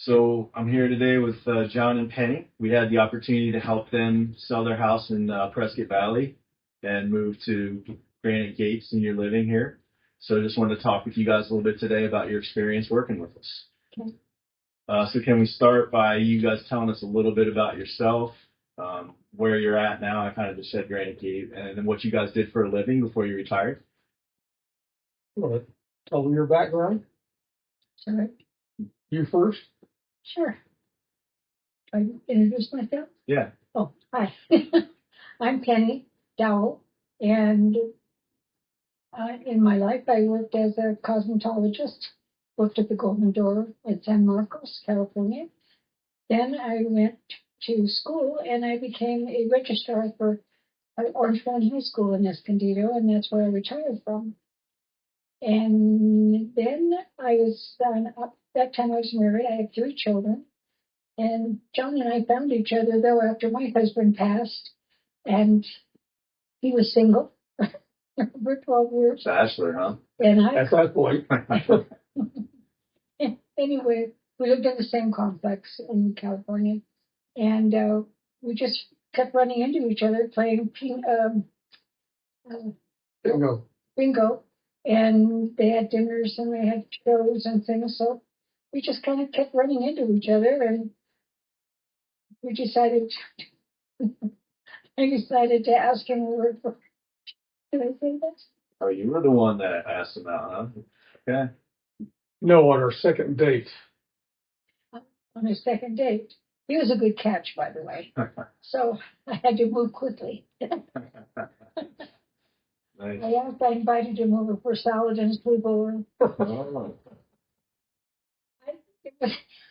So I'm here today with Jon and Penny. We had the opportunity to help them sell their house in Prescott Valley and move to Granite Gate senior living here. So I just wanted to talk with you guys a little bit today about your experience working with us. Okay. So can we start by you guys telling us a little bit about yourself, where you're at now? I kind of just said Granite Gate, and then what you guys did for a living before you retired. You want to tell them your background? Sorry. You first? Sure. I introduce myself? Yeah. Oh, hi. I'm Penny Dowell, and in my life I worked as a cosmetologist, worked at the Golden Door at San Marcos, California. Then I went to school and I became a registrar for Orange County High School in Escondido, and that's where I retired from. And then I was, that time I was married. I had 3 children. And Jon and I found each other, though, after my husband passed. And he was single for 12 years. Bachelor, huh? And I, At that point. anyway, we lived in the same complex in California. And we just kept running into each other, playing Bingo. bingo. And they had dinners and they had shows and things. So we just kind of kept running into each other. And we decided, I decided to ask him where, did I say that? Oh, you were the one that asked him out, huh? Okay. No, on our second date. On his second date. He was a good catch, by the way. So I had to move quickly. Nice. I invited him over for salad and sleepover. Oh.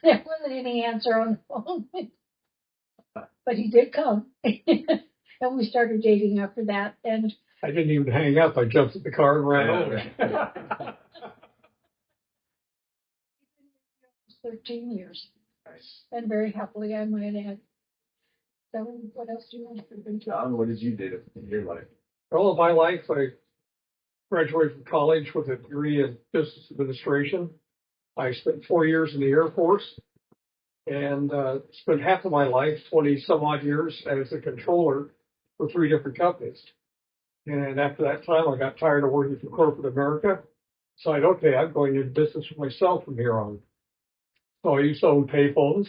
There wasn't any answer on the phone. But he did come. And we started dating after that. And I didn't even hang up. I jumped in the car and ran over. 13 years. Nice. And very happily, I might add. So what else do you want to do? Jon, what did you do in your life? All of my life, I graduated from college with a degree in business administration. I spent 4 years in the Air Force and spent half of my life, 20 some odd years, as a controller for 3 different companies. And after that time, I got tired of working for corporate America. So I said, okay, I'm going into business for myself from here on. So I used to own payphones.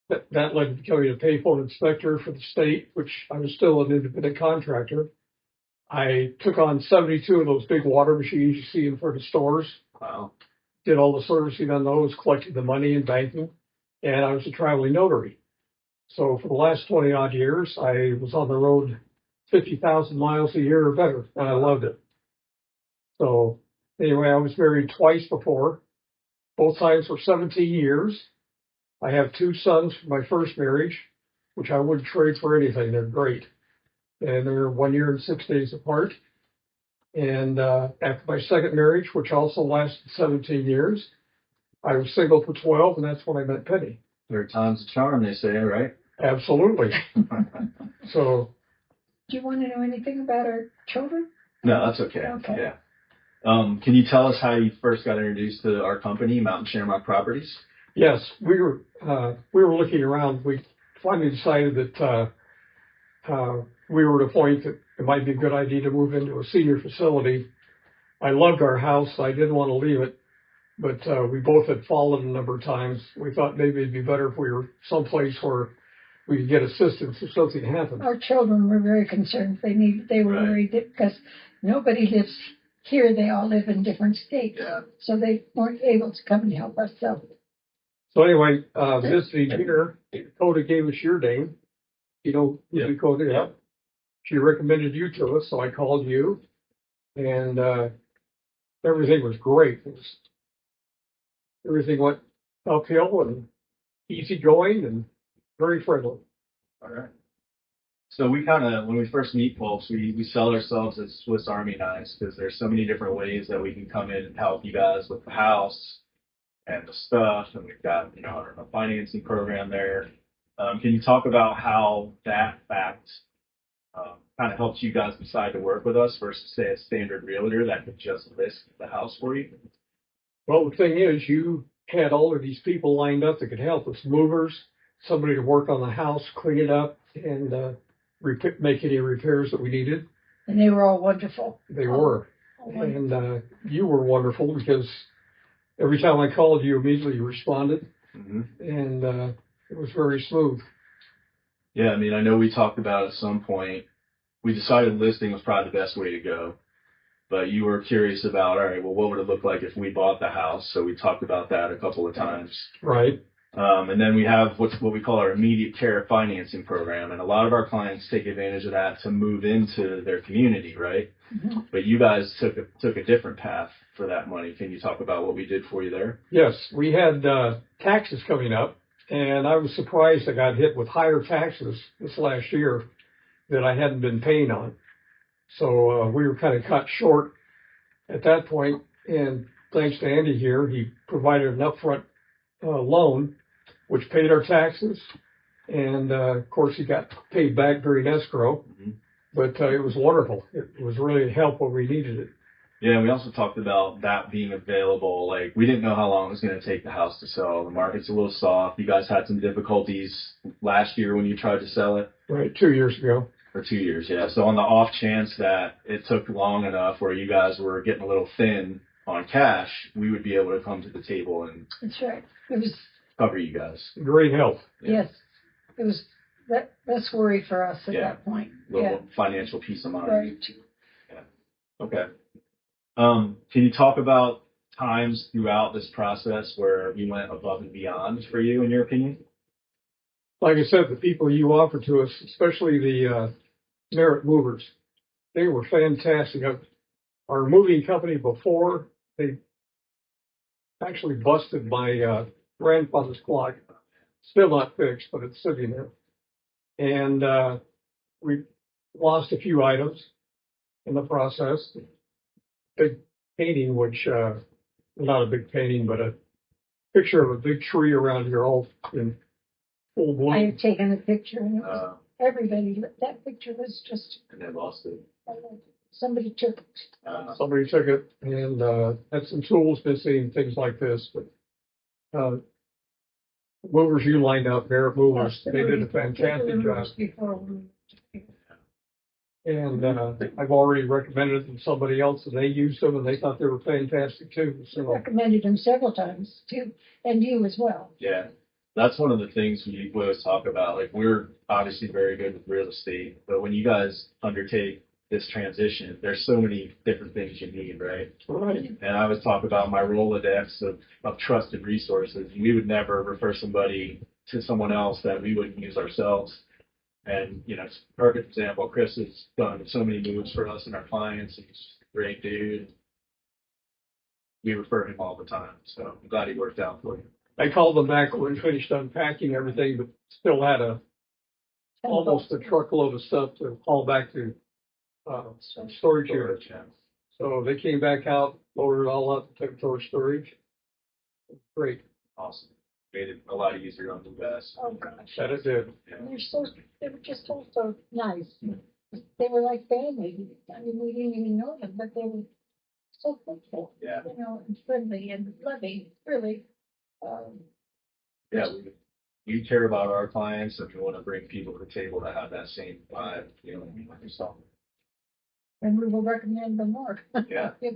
That led to becoming a payphone inspector for the state, which I was still an independent contractor. I took on 72 of those big water machines you see in front of stores. Wow. Did all the servicing on those, collected the money in banking, and I was a traveling notary. So for the last 20 odd years, I was on the road 50,000 miles a year or better, and I loved it. So anyway, I was married twice before, both times for 17 years. I have 2 sons from my first marriage, which I wouldn't trade for anything. They're great. And they're 1 year and 6 days apart. And after my second marriage, which also lasted 17 years, I was single for 12, and that's when I met Penny. Third time's a charm, they say, right? Absolutely. So. Do you want to know anything about our children? No, that's okay. Okay. Yeah. Can you tell us how you first got introduced to our company, Mountain Shamrock Properties? Yes, we were looking around. We finally decided that we were at a point that it might be a good idea to move into a senior facility. I loved our house. I didn't want to leave it, but we both had fallen a number of times. We thought maybe it'd be better if we were someplace where we could get assistance if something happened. Our children were very concerned. They were worried that because nobody lives here. They all live in different states. Yeah. So they weren't able to come and help us. So anyway, visiting here, Dakota gave us your name. You know who Dakota is? Yeah. She recommended you to us, so I called you, and everything was great. Everything went uphill and easy going and very friendly. All right. So we kind of, when we first meet folks, we sell ourselves as Swiss Army knives because there's so many different ways that we can come in and help you guys with the house and the stuff. And we've got, a financing program there. Can you talk about how that fact kind of helps you guys decide to work with us versus, say, a standard realtor that could just list the house for you? Well, the thing is, you had all of these people lined up that could help us, movers, somebody to work on the house, clean it up, and make any repairs that we needed. And they were all wonderful. They were. Wonderful. And you were wonderful because every time I called, you immediately responded. Mm-hmm. And it was very smooth. Yeah, I mean, I know we talked about at some point, we decided listing was probably the best way to go. But you were curious about, all right, well, what would it look like if we bought the house? So we talked about that a couple of times. Right. And then we have what we call our immediate care financing program. And a lot of our clients take advantage of that to move into their community, right? Mm-hmm. But you guys took a different path for that money. Can you talk about what we did for you there? Yes, we had taxes coming up, and I was surprised I got hit with higher taxes this last year that I hadn't been paying on. So we were kind of cut short at that point, and thanks to Andy here, he provided an upfront loan, which paid our taxes, and of course he got paid back during escrow. Mm-hmm. But it was wonderful. It was really help when we needed it. Yeah, and we also talked about that being available. Like, we didn't know how long it was going to take the house to sell. The market's a little soft. You guys had some difficulties last year when you tried to sell it. Right, 2 years ago. For 2 years, yeah. So on the off chance that it took long enough where you guys were getting a little thin on cash, we would be able to come to the table and That's right. It was, cover you guys. Great help. Yeah. yes, it was less worry for us at that point. Little financial peace of mind. Right. Yeah. Okay. Can you talk about times throughout this process where you went above and beyond for you, in your opinion? Like I said, the people you offered to us, especially the Merit Movers, they were fantastic. Our moving company before, they actually busted my grandfather's clock. Still not fixed, but it's sitting there. And we lost a few items in the process. Big painting, which, not a big painting, but a picture of a big tree around here all in full bloom. I have taken a picture, and it was, everybody, that picture was just, And then lost it. somebody took it. Somebody took it and had some tools missing, things like this. But movers you lined up, Merit Movers, they did a fantastic job. Before we, And I've already recommended them to somebody else, and they used them, and they thought they were fantastic too. So recommended them several times too, and you as well. Yeah. That's one of the things we always talk about. Like, we're obviously very good with real estate, but when you guys undertake this transition, there's so many different things you need, right? right, And I always talk about my Rolodex of trusted resources. We would never refer somebody to someone else that we wouldn't use ourselves. And, you know, it's a perfect example. Chris has done so many moves for us and our clients. He's a great dude. We refer him all the time. So I'm glad he worked out for you. I called them back when we finished unpacking everything, but still had almost a truckload of stuff to haul back to storage unit. Yeah. So they came back out, loaded it all up, took it to our storage. Great. Awesome. Made it a lot easier on the guys. Oh gosh, That it did. Yeah. they were just so nice. They were like family. I mean, we didn't even know them, but they were so helpful. Yeah. You know, and friendly and loving. Really. Yeah, we care about our clients, and we want to bring people to the table that have that same vibe, you know, like yourself. And we will recommend them more. Yeah. Give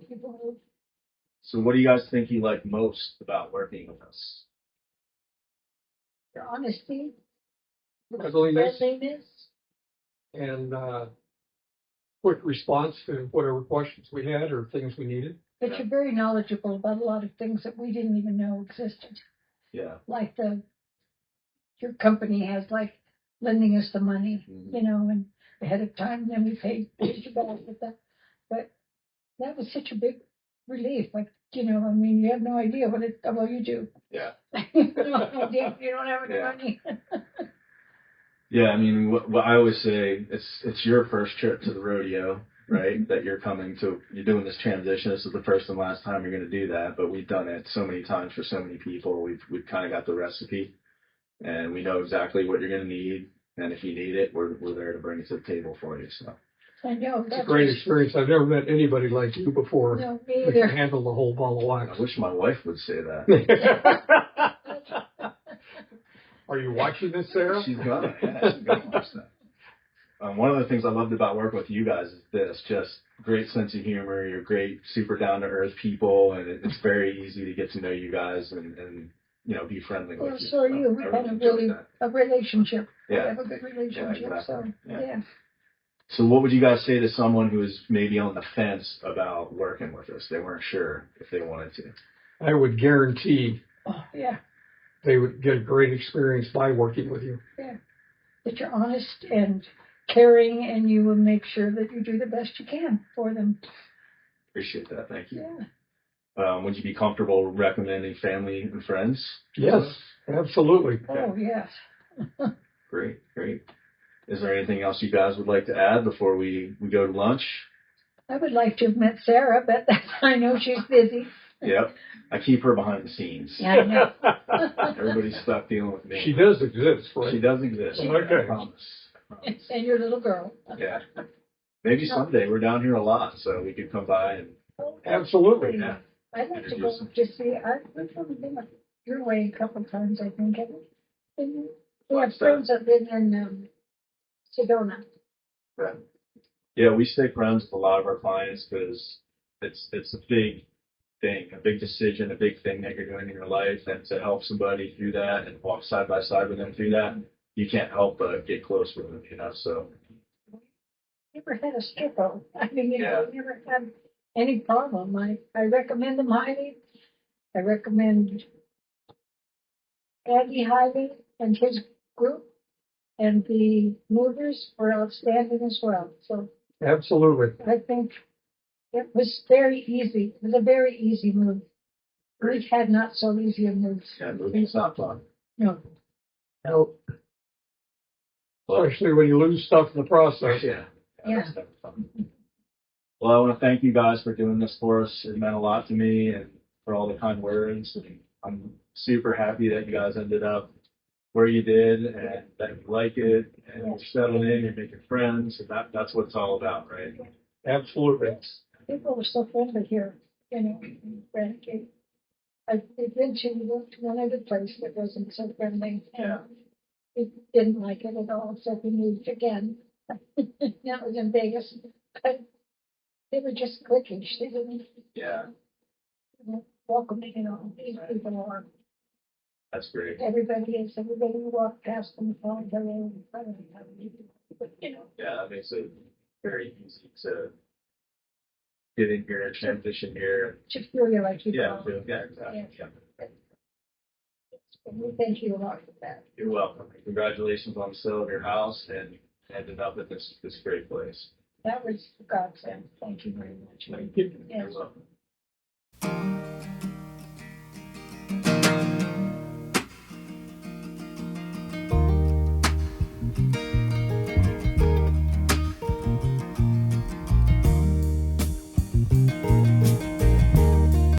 people who. So what do you guys think you like most about working with us? Your honesty, Friendliness. friendliness. And quick response to whatever questions we had or things we needed. But you're very knowledgeable about a lot of things that we didn't even know existed. Yeah. Like your company has, like lending us the money, you know, and ahead of time, then we paid you back with that. But that was such a big relief. Like, you know, I mean, you have no idea what it. Well, you do. Yeah. You don't have any money. Yeah, I mean, what I always say, it's your first trip to the rodeo, right? That you're doing this transition. This is the first and last time you're going to do that, but we've done it so many times for so many people. We've kind of got the recipe, and we know exactly what you're going to need. And if you need it, we're there to bring it to the table for you. So I know. It's a great experience. I've never met anybody like you before. No, me That can either. handle the whole ball of wax. I wish my wife would say that. Are you watching this, Sarah? She's gonna watch that. One of the things I loved about working with you guys is this, just great sense of humor. You're great, super down to earth people, and it's very easy to get to know you guys and be friendly Well, with you. so are you. We I have enjoyed that. a relationship. Yeah. We have a good relationship. Yeah, exactly. So, yeah. So what would you guys say to someone who is maybe on the fence about working with us? They weren't sure if they wanted to. I would guarantee Oh, yeah. they would get a great experience by working with you. Yeah. That you're honest and caring, and you will make sure that you do the best you can for them. Appreciate that. Thank you. Yeah. Would you be comfortable recommending family and friends? Yes, absolutely. Oh, yes. Great. Is there anything else you guys would like to add before we go to lunch? I would like to have met Sarah, but I know she's busy. Yep. I keep her behind the scenes. Yeah, I know. Everybody's stuck dealing with me. She does exist, right? She does exist. Okay. I promise. And your little girl. Yeah. Maybe someday. We're down here a lot, so we could come by and. Absolutely. Yeah. I'd like to go to see. I've probably been up your way a couple of times, I think. And we have friends that live in Sedona. Yeah, we stay friends with a lot of our clients because it's a big thing, a big decision, a big thing that you're doing in your life, and to help somebody through that and walk side by side with them through that, you can't help but get close with them, So. Never had a stripper. I mean, Yeah. never had any problem. I recommend them highly. I recommend Andy highly and his group, and the movers were outstanding as well. So Absolutely. I think it was very easy. It was a very easy move. We've had not so easy a move. Yeah, moving's not fun. No. No. Especially when you lose stuff in the process. Yeah. Yeah. That's never fun. Well, I want to thank you guys for doing this for us. It meant a lot to me and for all the kind words. And I'm super happy that you guys ended up where you did and that you like it and you're settling in, you're making friends. And that's what it's all about, right? Absolutely. People were so friendly here, in Granite Gate. I've been to one other place that wasn't so friendly. Yeah. It didn't like it at all, so we moved again. That was in Vegas. But they were just cliquish. They didn't welcoming, these people are. That's great. Everybody who walked past them calling hello in front of them. But, Yeah, that makes it very easy to get in here and transition here. to feel like you Yeah, belong. exactly. Yeah. And we thank you a lot for that. You're welcome. Congratulations on the sale of your house and ended up at this great place. That was godsend. Thank you very much. Thank you. Yes. You're welcome.